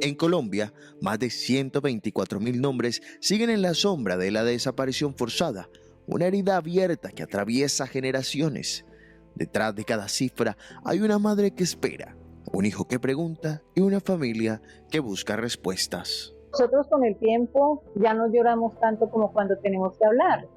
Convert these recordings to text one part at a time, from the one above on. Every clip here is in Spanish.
En Colombia, más de 124.000 nombres siguen en la sombra de la desaparición forzada, una herida abierta que atraviesa generaciones. Detrás de cada cifra hay una madre que espera, un hijo que pregunta y una familia que busca respuestas. Nosotros con el tiempo ya no lloramos tanto como cuando tenemos que hablar,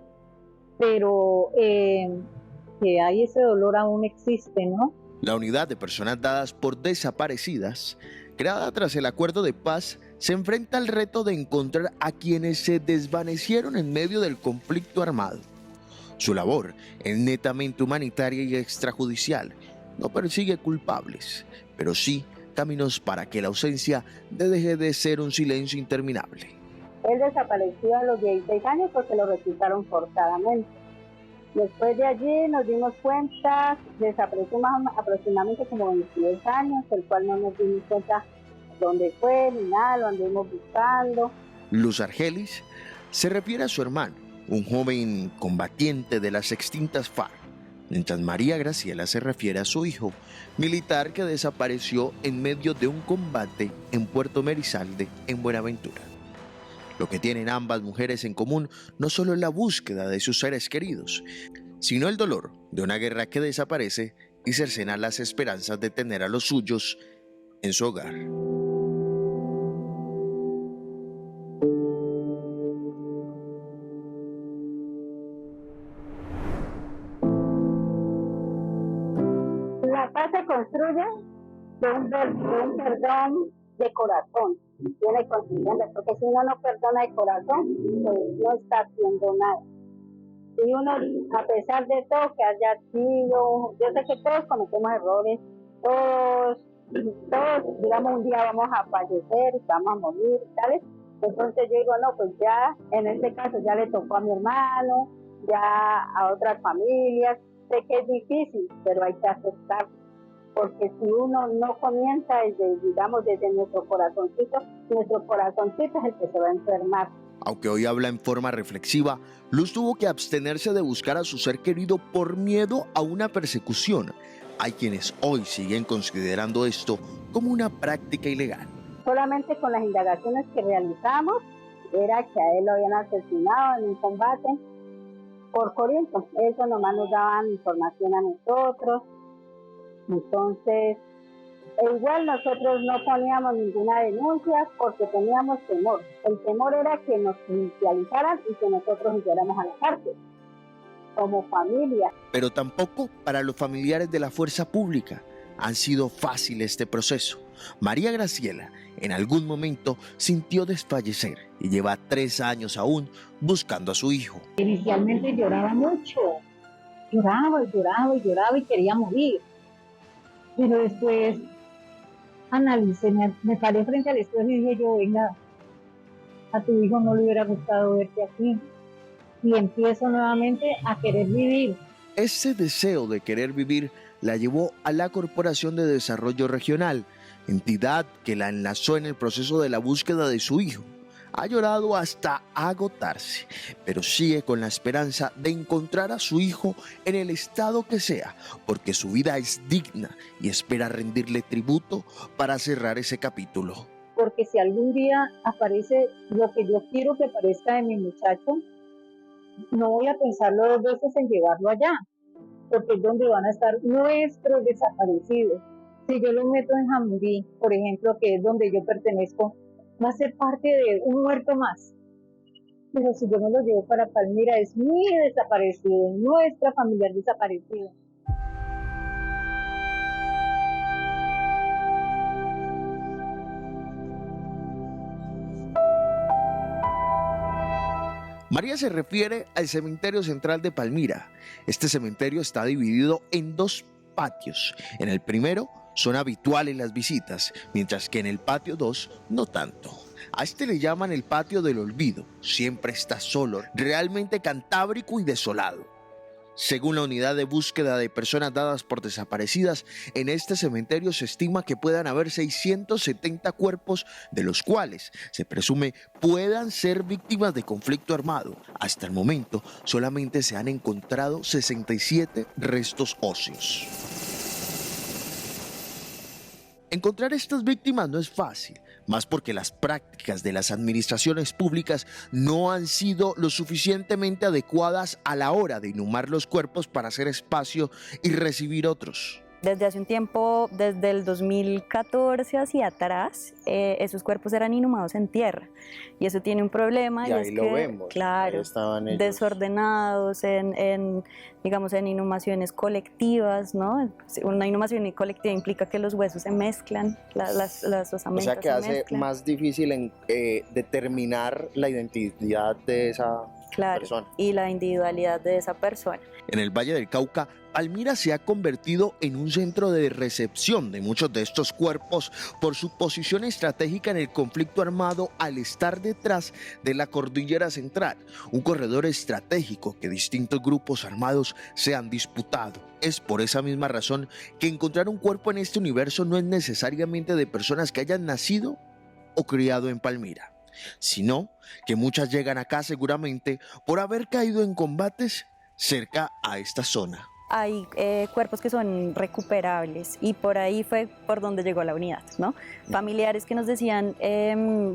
pero que hay ese dolor aún existe, ¿no? La unidad de personas dadas por desaparecidas, creada tras el acuerdo de paz, se enfrenta al reto de encontrar a quienes se desvanecieron en medio del conflicto armado. Su labor es netamente humanitaria y extrajudicial. No persigue culpables, pero sí caminos para que la ausencia deje de ser un silencio interminable. Él desapareció a los 16 años porque lo reclutaron forzadamente. Después de allí nos dimos cuenta, desapareció aproximadamente como 22 años, el cual no nos dimos cuenta dónde fue ni nada, lo anduvimos buscando. Luz Argelis se refiere a su hermano, un joven combatiente de las extintas FARC, mientras María Graciela se refiere a su hijo, militar que desapareció en medio de un combate en Puerto Merizalde, en Buenaventura. Lo que tienen ambas mujeres en común no solo es la búsqueda de sus seres queridos, sino el dolor de una guerra que desaparece y cercena las esperanzas de tener a los suyos en su hogar. La paz se construye de un perdón de corazón, tiene conciencia, porque si uno no perdona de corazón, pues no está haciendo nada. Y uno, a pesar de todo que haya sido, yo sé que todos cometemos errores, todos, digamos, un día vamos a fallecer, vamos a morir, ¿sabes? Entonces yo digo, no, pues ya, en este caso ya le tocó a mi hermano, ya a otras familias. Sé que es difícil, pero hay que aceptar, porque si uno no comienza desde nuestro corazoncito es el que se va a enfermar. Aunque hoy habla en forma reflexiva, Luz tuvo que abstenerse de buscar a su ser querido por miedo a una persecución. Hay quienes hoy siguen considerando esto como una práctica ilegal. Solamente con las indagaciones que realizamos, era que a él lo habían asesinado en un combate por Corinto. Eso nomás nos daban información a nosotros. Entonces, igual nosotros no poníamos ninguna denuncia porque teníamos temor. El temor era que nos judicializaran y que nosotros fuéramos a la cárcel, como familia. Pero tampoco para los familiares de la fuerza pública han sido fácil este proceso. María Graciela en algún momento sintió desfallecer y lleva 3 años aún buscando a su hijo. Inicialmente lloraba mucho, lloraba y quería morir. Pero después analicé, me paré frente al espejo y dije yo, venga, a tu hijo no le hubiera gustado verte aquí. Y empiezo nuevamente a querer vivir. Ese deseo de querer vivir la llevó a la Corporación de Desarrollo Regional, entidad que la enlazó en el proceso de la búsqueda de su hijo. Ha llorado hasta agotarse, pero sigue con la esperanza de encontrar a su hijo en el estado que sea, porque su vida es digna y espera rendirle tributo para cerrar ese capítulo. Porque si algún día aparece lo que yo quiero que aparezca de mi muchacho, no voy a pensarlo 2 veces en llevarlo allá, porque es donde van a estar nuestros desaparecidos. Si yo lo meto en Jamundí, por ejemplo, que es donde yo pertenezco, va a ser parte de un muerto más. Pero si yo me lo llevo para Palmira, es mi desaparecido, nuestra familiar desaparecida. María se refiere al cementerio central de Palmira. Este cementerio está dividido en 2 patios. En el primero son habituales las visitas, mientras que en el patio 2 no tanto. A este le llaman el patio del olvido. Siempre está solo, realmente cantábrico y desolado. Según la unidad de búsqueda de personas dadas por desaparecidas, en este cementerio se estima que puedan haber 670 cuerpos, de los cuales se presume puedan ser víctimas de conflicto armado. Hasta el momento, solamente se han encontrado 67 restos óseos. Encontrar estas víctimas no es fácil, más porque las prácticas de las administraciones públicas no han sido lo suficientemente adecuadas a la hora de inhumar los cuerpos para hacer espacio y recibir otros. Desde hace un tiempo, desde el 2014 hacia atrás, esos cuerpos eran inhumados en tierra y eso tiene un problema. Y ahí lo vemos, claro, ahí estaban ellos. Desordenados digamos, en inhumaciones colectivas, ¿no? Una inhumación colectiva implica que los huesos se mezclan, las osamentas o sea que se hace mezclan. más difícil determinar la identidad de esa persona. Y la individualidad de esa persona. En el Valle del Cauca, Palmira se ha convertido en un centro de recepción de muchos de estos cuerpos por su posición estratégica en el conflicto armado al estar detrás de la Cordillera Central, un corredor estratégico que distintos grupos armados se han disputado. Es por esa misma razón que encontrar un cuerpo en este universo no es necesariamente de personas que hayan nacido o criado en Palmira, sino que muchas llegan acá seguramente por haber caído en combates cerca a esta zona. Hay cuerpos que son recuperables y por ahí fue por donde llegó la unidad, ¿no? Familiares que nos decían,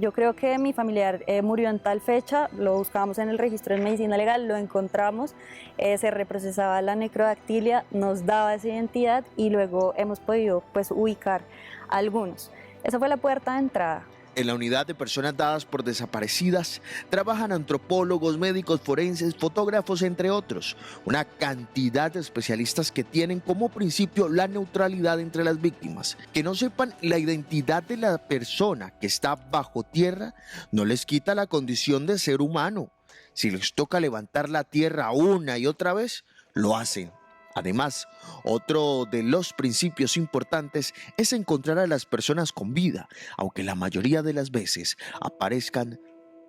yo creo que mi familiar murió en tal fecha, lo buscábamos en el registro de medicina legal, lo encontramos, se reprocesaba la necrodactilia, nos daba esa identidad y luego hemos podido pues ubicar algunos. Esa fue la puerta de entrada. En la unidad de personas dadas por desaparecidas trabajan antropólogos, médicos forenses, fotógrafos, entre otros. Una cantidad de especialistas que tienen como principio la neutralidad entre las víctimas. Que no sepan la identidad de la persona que está bajo tierra no les quita la condición de ser humano. Si les toca levantar la tierra una y otra vez, lo hacen. Además, otro de los principios importantes es encontrar a las personas con vida, aunque la mayoría de las veces aparezcan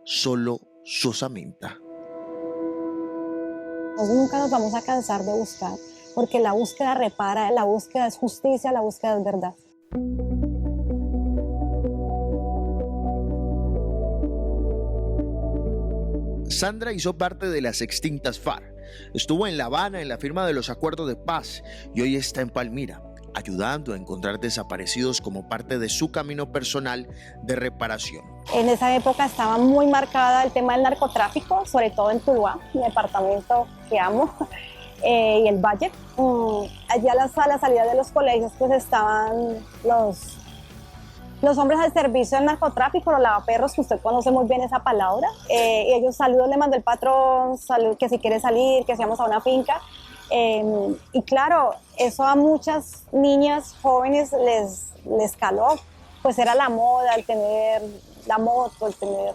solo su osamenta. Nosotros nunca nos vamos a cansar de buscar, porque la búsqueda repara, la búsqueda es justicia, la búsqueda es verdad. Sandra hizo parte de las extintas FARC. Estuvo en La Habana en la firma de los acuerdos de paz y hoy está en Palmira, ayudando a encontrar desaparecidos como parte de su camino personal de reparación. En esa época estaba muy marcada el tema del narcotráfico, sobre todo en Tuluá, mi departamento que amo, y el Valle. Allá a la salida de los colegios pues estaban los hombres al servicio del narcotráfico, los lavaperros, que usted conoce muy bien esa palabra, y ellos saludos le mandó el patrón, que si quiere salir, que seamos a una finca, y claro, eso a muchas niñas jóvenes les caló, pues era la moda, el tener la moto, el tener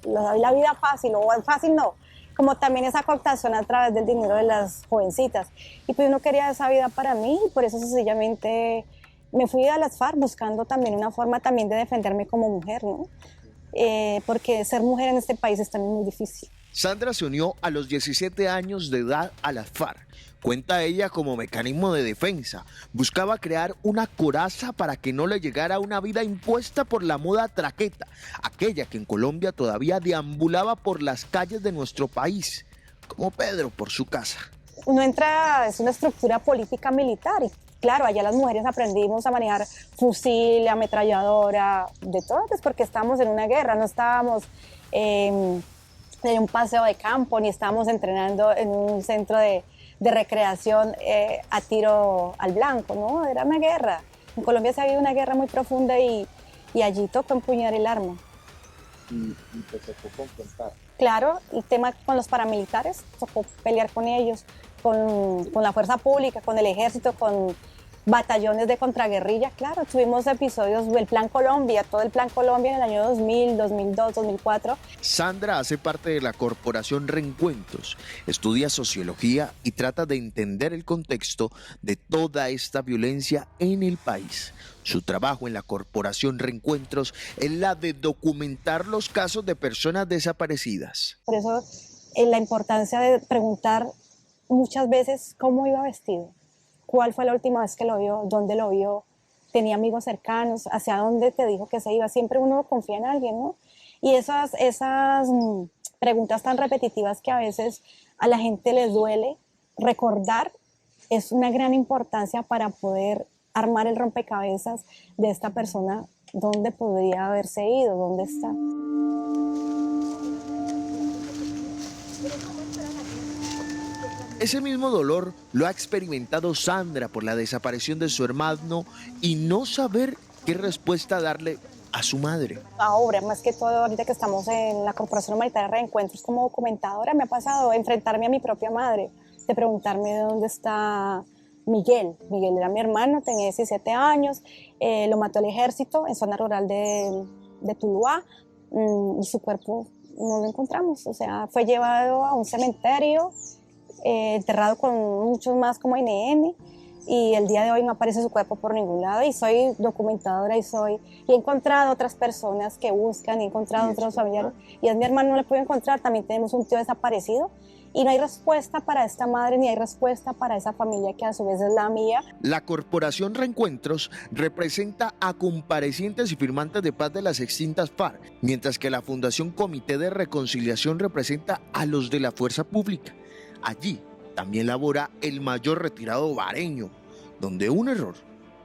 la vida fácil, o fácil no, como también esa cooptación a través del dinero de las jovencitas, y pues yo no quería esa vida para mí, y por eso sencillamente me fui a las FARC buscando también una forma también de defenderme como mujer, ¿no? Porque ser mujer en este país es también muy difícil. Sandra se unió a los 17 años de edad a las FARC. Cuenta ella como mecanismo de defensa. Buscaba crear una coraza para que no le llegara una vida impuesta por la moda traqueta, aquella que en Colombia todavía deambulaba por las calles de nuestro país, como Pedro por su casa. Uno entra, es una estructura política militar y claro, allá las mujeres aprendimos a manejar fusil, ametralladora, de todo, pues porque estábamos en una guerra, no estábamos en un paseo de campo, ni estábamos entrenando en un centro de recreación a tiro al blanco, ¿no? Era una guerra. En Colombia se ha habido una guerra muy profunda y allí tocó empuñar el arma. Y te tocó confrontar. Claro, el tema con los paramilitares, tocó pelear con ellos, con la fuerza pública, con el ejército, con batallones de contraguerrilla. Claro, tuvimos episodios del Plan Colombia, todo el Plan Colombia en el año 2000, 2002, 2004. Sandra hace parte de la corporación Reencuentros, estudia sociología y trata de entender el contexto de toda esta violencia en el país. Su trabajo en la corporación Reencuentros es la de documentar los casos de personas desaparecidas. Por eso la importancia de preguntar muchas veces cómo iba vestido, cuál fue la última vez que lo vio, dónde lo vio, tenía amigos cercanos, hacia dónde te dijo que se iba. Siempre uno confía en alguien, ¿no? Y esas preguntas tan repetitivas que a veces a la gente les duele recordar es una gran importancia para poder armar el rompecabezas de esta persona ¿Dónde podría haberse ido? ¿Dónde está? Ese mismo dolor lo ha experimentado Sandra por la desaparición de su hermano y no saber qué respuesta darle a su madre. Ahora, más que todo, ahorita que estamos en la Corporación Humanitaria Reencuentros como documentadora, me ha pasado enfrentarme a mi propia madre, de preguntarme de dónde está Miguel. Miguel era mi hermano, tenía 17 años, lo mató el ejército en zona rural de Tuluá, y su cuerpo no lo encontramos. O sea, fue llevado a un cementerio, enterrado con muchos más como NN, y el día de hoy no aparece su cuerpo por ningún lado. Y soy documentadora y he encontrado otras personas que buscan, he encontrado otros familiares, y es mi hermano, no le puedo encontrar. También tenemos un tío desaparecido y no hay respuesta para esta madre ni hay respuesta para esa familia que a su vez es la mía. La Corporación Reencuentros representa a comparecientes y firmantes de paz de las extintas FARC, mientras que la Fundación Comité de Reconciliación representa a los de la Fuerza Pública. Allí también labora el mayor retirado Bareño, donde un error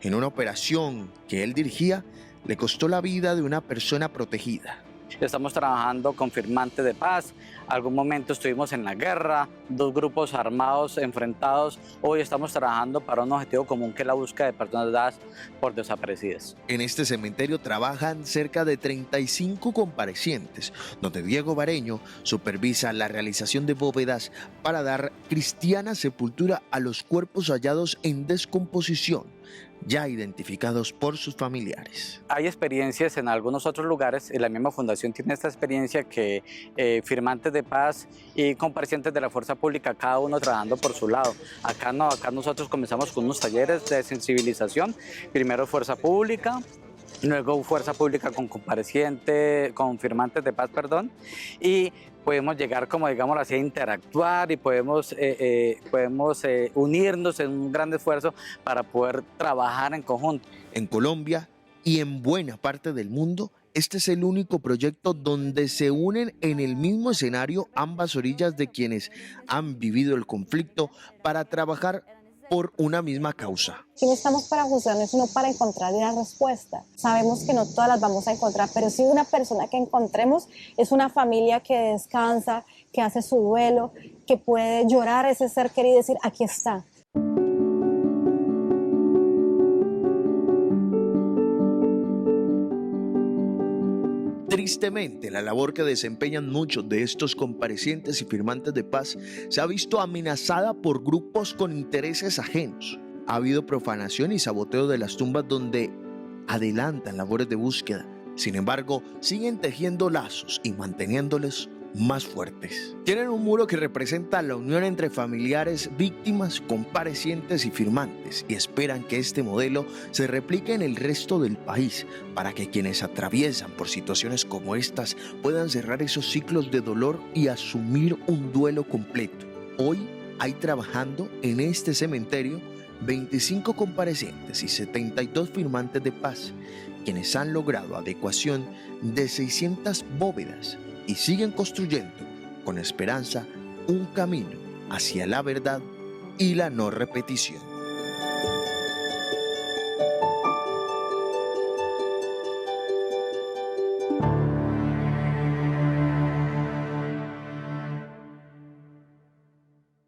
en una operación que él dirigía le costó la vida de una persona protegida. Estamos trabajando con firmantes de paz. Algún momento estuvimos en la guerra, dos grupos armados enfrentados. Hoy estamos trabajando para un objetivo común, que es la búsqueda de personas dadas por desaparecidas. En este cementerio trabajan cerca de 35 comparecientes, donde Diego Bareño supervisa la realización de bóvedas para dar cristiana sepultura a los cuerpos hallados en descomposición, ya identificados por sus familiares. Hay experiencias en algunos otros lugares, y la misma fundación tiene esta experiencia, que firmantes de paz y comparecientes de la fuerza pública, cada uno trabajando por su lado. Acá no, acá nosotros comenzamos con unos talleres de sensibilización, primero fuerza pública, luego fuerza pública con con firmantes de paz, y podemos llegar, como digamos así, a interactuar, y podemos unirnos en un gran esfuerzo para poder trabajar en conjunto. En Colombia y en buena parte del mundo, este es el único proyecto donde se unen en el mismo escenario ambas orillas de quienes han vivido el conflicto para trabajar por una misma causa. Aquí no estamos para juzgarnos, sino para encontrar una respuesta. Sabemos que no todas las vamos a encontrar, pero sí una persona que encontremos es una familia que descansa, que hace su duelo, que puede llorar a ese ser querido y decir, aquí está. Tristemente, la labor que desempeñan muchos de estos comparecientes y firmantes de paz se ha visto amenazada por grupos con intereses ajenos. Ha habido profanación y saboteo de las tumbas donde adelantan labores de búsqueda. Sin embargo, siguen tejiendo lazos y manteniéndoles más fuertes. Tienen un muro que representa la unión entre familiares, víctimas, comparecientes y firmantes, y esperan que este modelo se replique en el resto del país para que quienes atraviesan por situaciones como estas puedan cerrar esos ciclos de dolor y asumir un duelo completo. Hoy hay trabajando en este cementerio 25 comparecientes y 72 firmantes de paz, quienes han logrado adecuación de 600 bóvedas y siguen construyendo con esperanza un camino hacia la verdad y la no repetición.